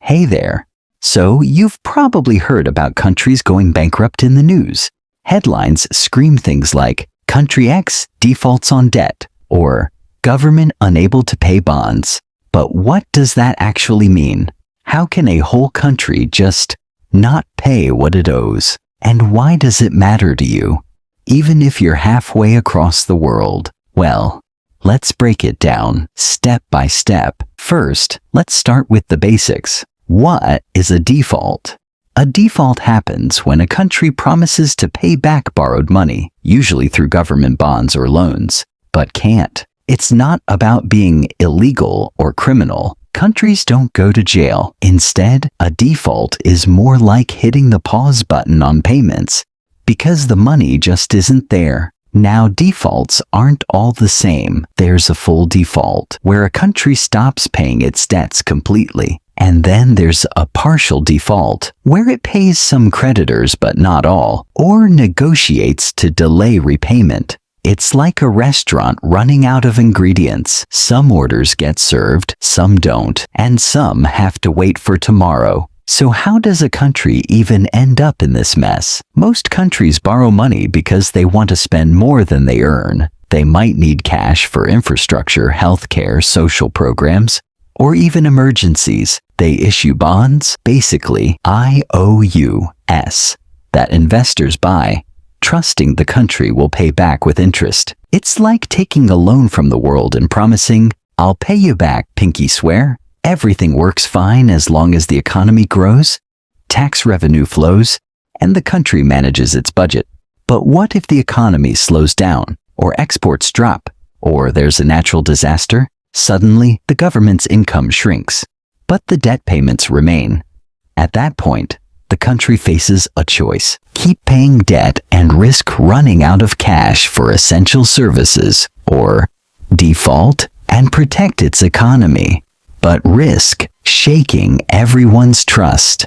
Hey there. So, you've probably heard about countries going bankrupt in the news. Headlines scream things like, Country X defaults on debt, or Government unable to pay bonds. But what does that actually mean? How can a whole country just not pay what it owes? And why does it matter to you? Even if you're halfway across the world? Well, let's break it down step by step. First, let's start with the basics. What is a default? A default happens when a country promises to pay back borrowed money, usually through government bonds or loans, but can't. It's not about being illegal or criminal. Countries don't go to jail. Instead, a default is more like hitting the pause button on payments because the money just isn't there. Now, defaults aren't all the same. There's a full default, where a country stops paying its debts completely. And then there's a partial default, where it pays some creditors but not all, or negotiates to delay repayment. It's like a restaurant running out of ingredients. Some orders get served, some don't, and some have to wait for tomorrow. So how does a country even end up in this mess? Most countries borrow money because they want to spend more than they earn. They might need cash for infrastructure, healthcare, social programs, or even emergencies. They issue bonds, basically IOUs, that investors buy, trusting the country will pay back with interest. It's like taking a loan from the world and promising, I'll pay you back, pinky swear. Everything works fine as long as the economy grows, tax revenue flows, and the country manages its budget. But what if the economy slows down, or exports drop, or there's a natural disaster? Suddenly, the government's income shrinks, but the debt payments remain. At that point, the country faces a choice: keep paying debt and risk running out of cash for essential services, or default and protect its economy, but risk shaking everyone's trust.